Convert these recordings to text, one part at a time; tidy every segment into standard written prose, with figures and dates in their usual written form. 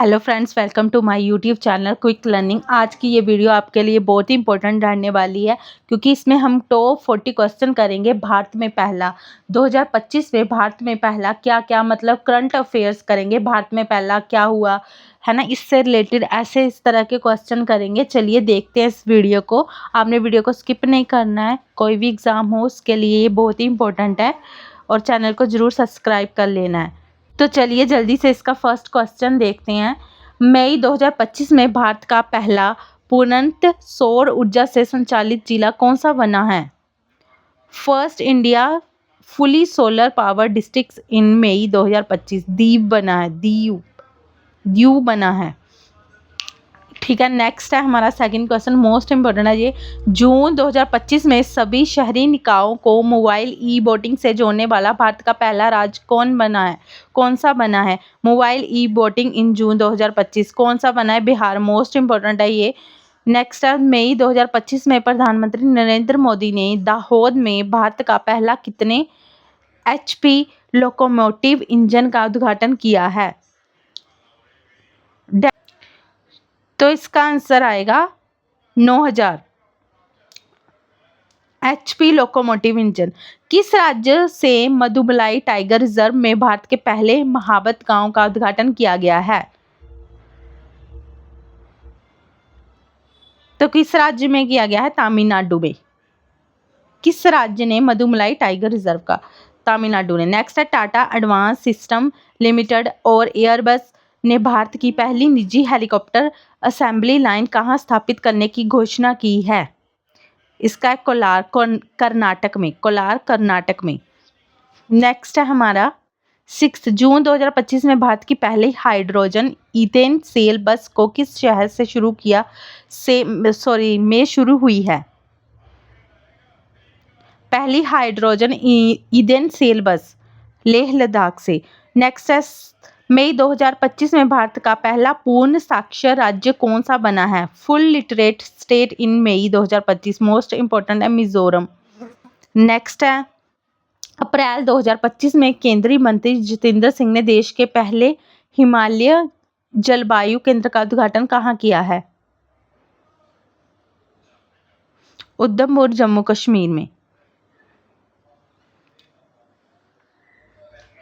Hello friends, welcome to my YouTube channel quick learning. आज की ये वीडियो आपके लिए बहुत ही इंपॉर्टेंट रहने वाली है क्योंकि इसमें हम टॉप 40 क्वेश्चन करेंगे। भारत में पहला 2025 में भारत में पहला क्या क्या मतलब करंट अफेयर्स करेंगे। भारत में पहला क्या हुआ है ना, इससे रिलेटेड ऐसे इस तरह के क्वेश्चन करेंगे। चलिए देखते हैं इस वीडियो को। आपने वीडियो को स्किप नहीं करना है, कोई भी एग्ज़ाम हो उसके लिए ये बहुत ही इंपॉर्टेंट है और चैनल को ज़रूर सब्सक्राइब कर लेना है। तो चलिए जल्दी से इसका फर्स्ट क्वेश्चन देखते हैं। मई 2025 में भारत का पहला पूर्णतः सौर ऊर्जा से संचालित जिला कौन सा बना है? First India fully solar power district in May 2025 Diu बना है, दीव बना है। ठीक है, नेक्स्ट है हमारा सेकंड क्वेश्चन, मोस्ट इंपोर्टेंट है ये। जून 2025 में सभी शहरी निकायों को मोबाइल ई वोटिंग से जोड़ने वाला भारत का पहला राज्य कौन सा बना है? मोबाइल ई वोटिंग इन जून 2025 कौन सा बना है? बिहार। मोस्ट इंपोर्टेंट है ये। नेक्स्ट है मई 2025 में प्रधानमंत्री नरेंद्र मोदी ने दाहोद में भारत का पहला कितने HP लोकोमोटिव इंजन का उद्घाटन किया है? तो इसका आंसर आएगा 9000 HP लोकोमोटिव इंजन। किस राज्य से मधुमलाई टाइगर रिजर्व में भारत के पहले महाबत गांव का उद्घाटन किया गया है? तो किस राज्य में किया गया है? तमिलनाडु में। किस राज्य ने मधुमलाई टाइगर रिजर्व का? तमिलनाडु ने। नेक्स्ट है टाटा एडवांस सिस्टम लिमिटेड और एयरबस ने भारत की पहली निजी हेलीकॉप्टर असेंबली लाइन कहाँ स्थापित करने की घोषणा की है? इसका है कोलार, कर्नाटक में। कोलार कर्नाटक में। नेक्स्ट है हमारा 6 जून 2025 में भारत की पहली हाइड्रोजन ईथेन सेल बस को किस शहर से शुरू हुई है? पहली हाइड्रोजन ईथेन सेल बस लेह लद्दाख से। नेक्स्ट है मई 2025 में भारत का पहला पूर्ण साक्षर राज्य कौन सा बना है? Full literate state in May 2025। Most important है मिजोरम। नेक्स्ट है अप्रैल 2025 में केंद्रीय मंत्री जितेंद्र सिंह ने देश के पहले हिमालय जलवायु केंद्र का उद्घाटन कहाँ किया है? उधमपुर जम्मू कश्मीर में।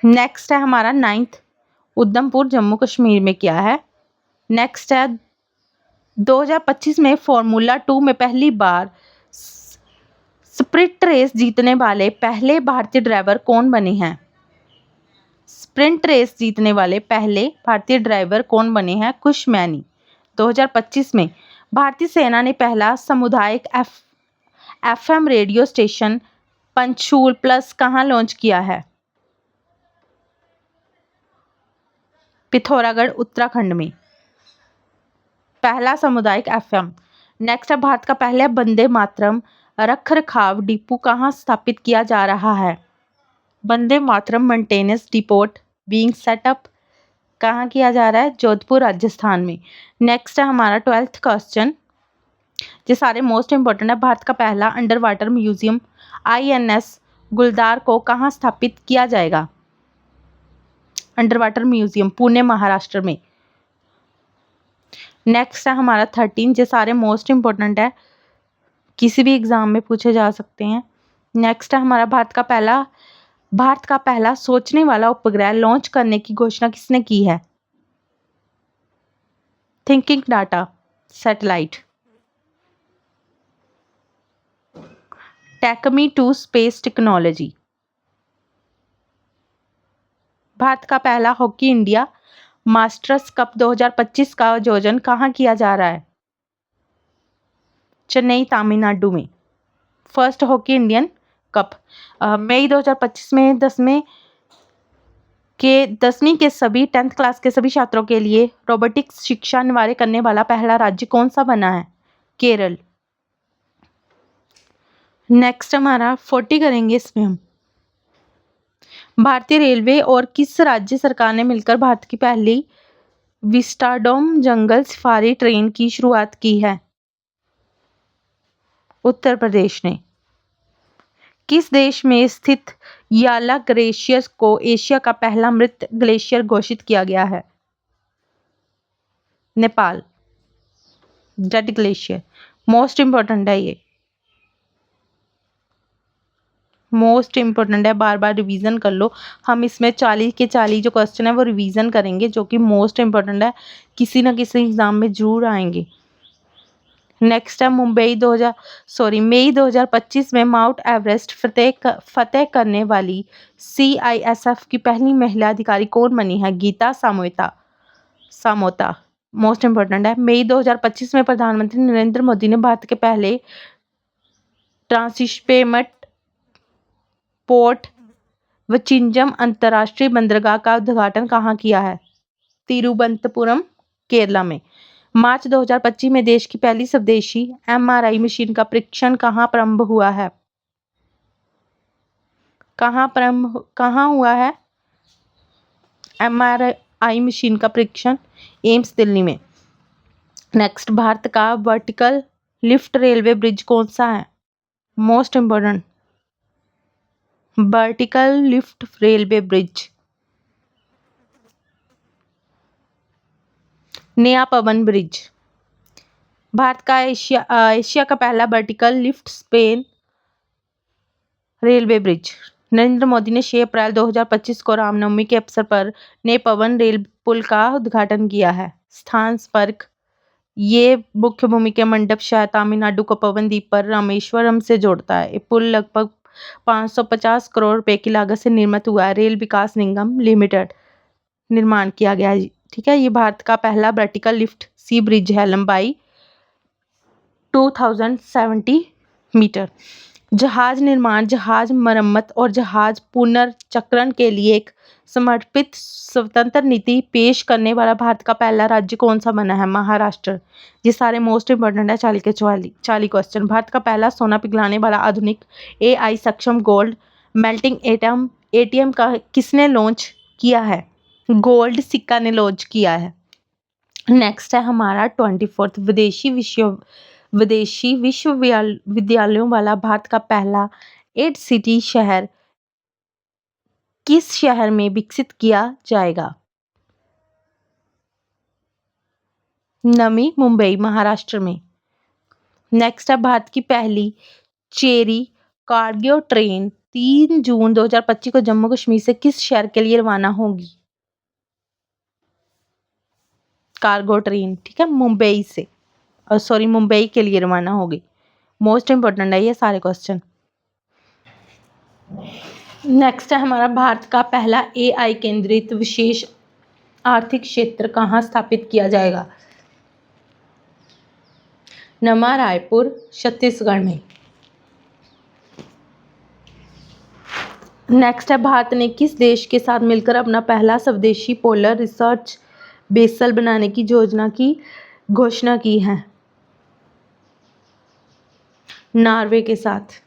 नेक्स्ट है हमारा 9th उधमपुर जम्मू कश्मीर में क्या है? नेक्स्ट है 2025 में फॉर्मूला 2 में पहली बार स्प्रिंट रेस जीतने वाले पहले भारतीय ड्राइवर कौन बने हैं? स्प्रिंट रेस जीतने वाले पहले भारतीय ड्राइवर कौन बने हैं? कुश मैनी। 2025 में भारतीय सेना ने पहला सामुदायिक FM रेडियो स्टेशन पंचूल प्लस कहाँ लॉन्च किया है? पिथौरागढ़ उत्तराखंड में। पहला सामुदायिक FM। नेक्स्ट है भारत का पहला वंदे मातरम रख रखाव डिपो कहाँ स्थापित किया जा रहा है? Vande Mataram maintenance depot being setup कहाँ किया जा रहा है? जोधपुर राजस्थान में। नेक्स्ट है हमारा 12th क्वेश्चन, ये सारे मोस्ट इंपोर्टेंट है। भारत का पहला अंडर वाटर म्यूजियम INS गुलदार को कहाँ स्थापित किया जाएगा? Under water museum Pune Maharashtra में। नेक्स्ट है हमारा 13, ये सारे मोस्ट इंपोर्टेंट है, किसी भी एग्जाम में पूछे जा सकते हैं। नेक्स्ट है हमारा भारत का पहला सोचने वाला उपग्रह लॉन्च करने की घोषणा किसने की है? Thinking data satellite. Take me to space technology. भारत का पहला हॉकी इंडिया मास्टर्स कप 2025 का आयोजन कहाँ किया जा रहा है? चेन्नई तमिलनाडु में। First hockey Indian cup. मई 2025 में 10वीं के सभी 10th क्लास के सभी छात्रों के लिए रोबोटिक्स शिक्षा अनिवार्य करने वाला पहला राज्य कौन सा बना है? केरल। नेक्स्ट हमारा 40 करेंगे इसमें हम। भारतीय रेलवे और किस राज्य सरकार ने मिलकर भारत की पहली विस्टाडोम जंगल सफारी ट्रेन की शुरुआत की है? उत्तर प्रदेश ने। किस देश में स्थित याला ग्लेशियर को एशिया का पहला मृत ग्लेशियर घोषित किया गया है? Nepal. Z glacier most important है, ये मोस्ट इम्पोर्टेंट है, बार बार रिवीजन कर लो। हम इसमें 40 के 40 जो क्वेश्चन है वो रिवीजन करेंगे, जो कि मोस्ट इम्पोर्टेंट है, किसी ना किसी एग्जाम में जरूर आएंगे। नेक्स्ट है मई 2025 में माउंट एवरेस्ट फतेह करने वाली CISF की पहली महिला अधिकारी कौन बनी है? गीता सामोता। मोस्ट इम्पोर्टेंट है, मई 2025 में प्रधानमंत्री नरेंद्र मोदी ने भारत के पहले ट्रांसिशपेमट पोर्ट वचिंजम अंतर्राष्ट्रीय बंदरगाह का उद्घाटन कहाँ किया है? तिरुवनंतपुरम, केरला में। मार्च 2025 में देश की पहली स्वदेशी MRI मशीन का परीक्षण कहाँ प्रारंभ हुआ है? कहाँ हुआ है MRI मशीन का परीक्षण? एम्स, दिल्ली में। नेक्स्ट, भारत का वर्टिकल लिफ्ट रेलवे ब्रिज कौन सा है? Most important, vertical lift railway bridge नया पवन ब्रिज। भारत का एशिया का पहला vertical lift Spain railway bridge. Narendra Modi ने 6 अप्रैल 2025 को रामनवमी के अवसर पर नए पवन रेल पुल का उद्घाटन किया है। स्थान संपर्क, ये मुख्य भूमि के मंडप शहर तमिलनाडु को पवन द्वीप पर रामेश्वरम से जोड़ता है। ये पुल लगभग 550 करोड़ रुपए की लागत से निर्मित हुआ है। रेल विकास निगम लिमिटेड निर्माण किया गया है। ठीक है, ये भारत का पहला वर्टिकल लिफ्ट सी ब्रिज है। लंबाई 2070 मीटर। जहाज निर्माण, जहाज मरम्मत और जहाज पुनर्चक्रण के लिए एक समर्पित स्वतंत्र नीति पेश करने वाला भारत का पहला राज्य कौन सा बना है? महाराष्ट्र। ये सारे मोस्ट इंपोर्टेंट है, 40 के 40 क्वेश्चन। भारत का पहला सोना पिघलाने वाला आधुनिक AI सक्षम गोल्ड मेल्टिंग ATM का किसने लॉन्च किया है? गोल्ड सिक्का ने लॉन्च किया है। नेक्स्ट है हमारा 24th, विदेशी विश्वविद्यालयों वाला भारत का पहला 8 सिटी शहर किस शहर में विकसित किया जाएगा? नवी मुंबई, महाराष्ट्र में। नेक्स्ट है भारत की पहली चेरी कार्गो ट्रेन 3 जून 2025 को जम्मू कश्मीर से किस शहर के लिए रवाना होगी? कार्गो ट्रेन, ठीक है, मुंबई के लिए रवाना होगी। मोस्ट इंपोर्टेंट है ये सारे क्वेश्चन। नेक्स्ट है हमारा भारत का पहला AI केंद्रित विशेष आर्थिक क्षेत्र कहाँ स्थापित किया जाएगा? नवा रायपुर, छत्तीसगढ़ में। नेक्स्ट है भारत ने किस देश के साथ मिलकर अपना पहला स्वदेशी पोलर रिसर्च बेसल बनाने की योजना की घोषणा की है? नॉर्वे के साथ।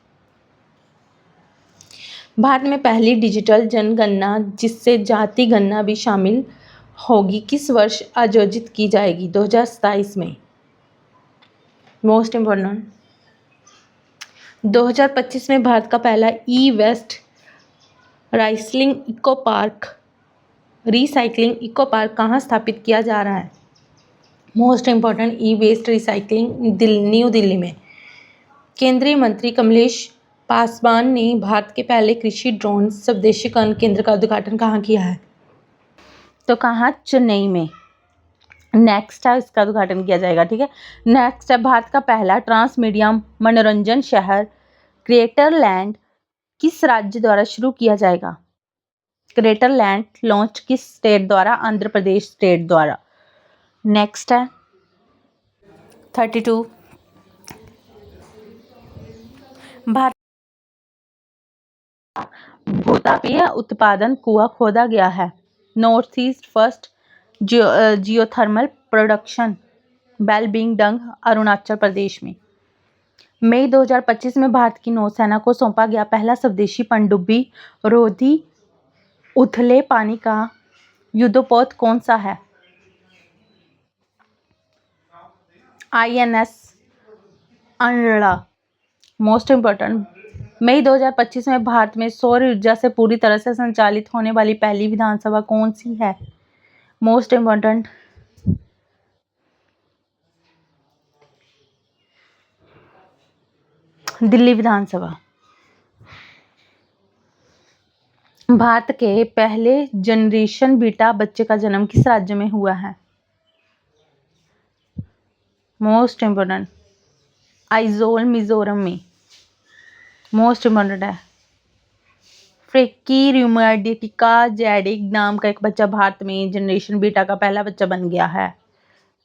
भारत में पहली डिजिटल जनगणना जिससे जाति गणना भी शामिल होगी किस वर्ष आयोजित की जाएगी? 2027 में। मोस्ट इम्पोर्टेंट, 2025 में भारत का पहला ई-वेस्ट रिसाइकलिंग इको पार्क कहाँ स्थापित किया जा रहा है? Most important, e-waste recycling new Delhi में। केंद्रीय मंत्री कमलेश पासवान ने भारत के पहले कृषि ड्रोन स्वदेशीकरण केंद्र का उद्घाटन कहाँ किया है? तो कहाँ? चेन्नई में। नेक्स्ट है, इसका उद्घाटन किया जाएगा। ठीक है, नेक्स्ट है भारत का पहला ट्रांस मीडिया मनोरंजन शहर ग्रेटर लैंड किस राज्य द्वारा शुरू किया जाएगा? ग्रेटर लैंड लॉन्च किस स्टेट द्वारा? आंध्र प्रदेश स्टेट द्वारा। नेक्स्ट है 32, भारत भूतापीय उत्पादन कुआं खोदा गया है। North east first geothermal production well being dug, Arunachal Pradesh में। मई 2025 में भारत की नौसेना को सौंपा गया पहला स्वदेशी पनडुब्बी रोधी उथले पानी का युद्धपोत कौन सा है? INS अनड़ा। मोस्ट इम्पोर्टेंट, मई 2025 में भारत में सौर ऊर्जा से पूरी तरह से संचालित होने वाली पहली विधानसभा कौन सी है? मोस्ट इम्पोर्टेंट, दिल्ली विधानसभा। भारत के पहले जनरेशन बीटा बच्चे का जन्म किस राज्य में हुआ है? मोस्ट इम्पोर्टेंट, आइजोल मिजोरम में। मोस्ट इम्पोर्टेंट है। फ्रेकी र्यूमाटिका जैडिक नाम का एक बच्चा भारत में जनरेशन बीटा का पहला बच्चा बन गया है।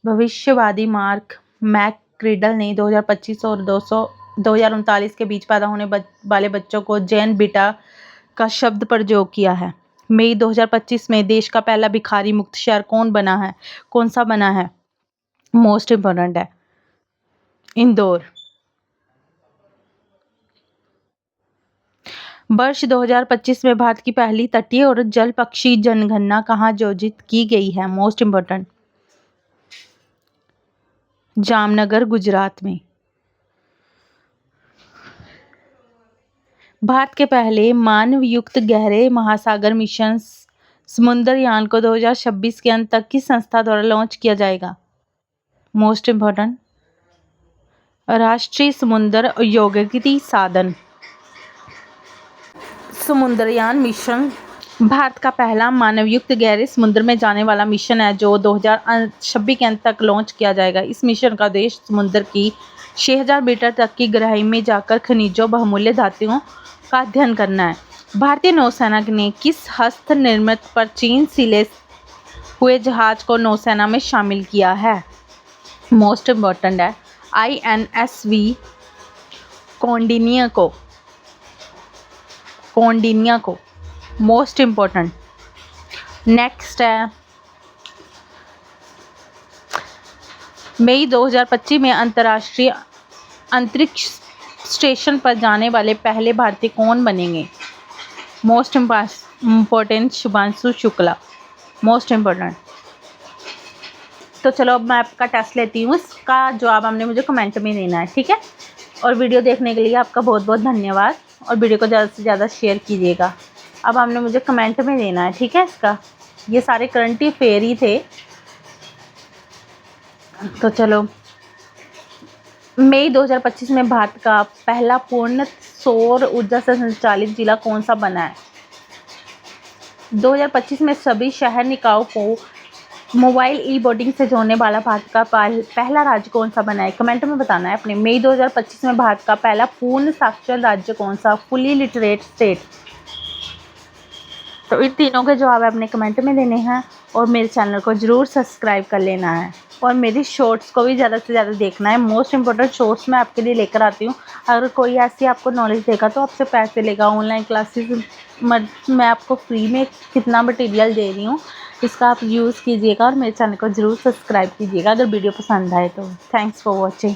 भविष्यवादी मार्क मैकक्रिडल ने 2025 और 2039 के बीच पैदा होने वाले बच्चों को जेन बीटा का शब्द प्रयोग किया है। मई 2025 में देश का पहला भिखारी मुक्त शहर कौन सा बना है? मोस्ट इम्पोर्टेंट है, इंदौर। वर्ष 2025 में भारत की पहली तटीय और जल पक्षी जनगणना कहाँ आयोजित की गई है? मोस्ट इम्पोर्टेंट, जामनगर, गुजरात में। भारत के पहले मानवयुक्त गहरे महासागर मिशन समुद्रयान को 2026 के अंत तक किस संस्था द्वारा लॉन्च किया जाएगा? मोस्ट इम्पोर्टेंट, राष्ट्रीय समुद्र प्रौद्योगिकी साधन। समुद्रयान मिशन भारत का पहला मानवयुक्त गहरे समुद्र में जाने वाला मिशन है जो 2026 के अंत तक लॉन्च किया जाएगा। इस मिशन का उद्देश्य समुद्र की 6000 मीटर तक की गहराई में जाकर खनिजों बहुमूल्य धातुओं का अध्ययन करना है। भारतीय नौसेना ने किस हस्त निर्मित प्राचीन सिले हुए जहाज को नौसेना में शामिल किया है? मोस्ट इम्पोर्टेंट है, INSV कौंडिन्या को। Most important. नेक्स्ट है, मई 2025 में अंतर्राष्ट्रीय अंतरिक्ष स्टेशन पर जाने वाले पहले भारतीय कौन बनेंगे? Most important, Shubhanshu Shukla. Most important. तो चलो अब मैं आपका टेस्ट लेती हूँ, इसका जवाब आपने मुझे कमेंट में देना है, ठीक है। और वीडियो देखने के लिए आपका बहुत बहुत धन्यवाद और वीडियो को ज़्यादा से ज़्यादा शेयर कीजिएगा। अब आपने मुझे कमेंट में देना है, ठीक है। इसका ये सारे करंट अफेयर ही थे। तो चलो, मई 2025 में भारत का पहला पूर्ण सौर ऊर्जा से संचालित जिला कौन सा बना है? 2025 में सभी शहर निकायों को मोबाइल ई वोटिंग से जोड़ने वाला भारत का पहला राज्य कौन सा बना है? कमेंट में बताना है अपने। मई 2025 में भारत का पहला पूर्ण साक्षर राज्य कौन सा? Fully literate state. तो इन तीनों के जवाब अपने कमेंट में देने हैं और मेरे चैनल को ज़रूर सब्सक्राइब कर लेना है और मेरी शॉर्ट्स को भी ज़्यादा से ज़्यादा देखना है। मोस्ट इंपॉर्टेंट शॉर्ट्स मैं आपके लिए लेकर आती हूँ। अगर कोई ऐसी आपको नॉलेज देगा तो आपसे पैसे लेगा। ऑनलाइन क्लासेस मैं आपको फ्री में कितना मटेरियल दे रही हूँ, इसका आप यूज़ कीजिएगा और मेरे चैनल को ज़रूर सब्सक्राइब कीजिएगा अगर वीडियो पसंद आए तो। Thanks for watching.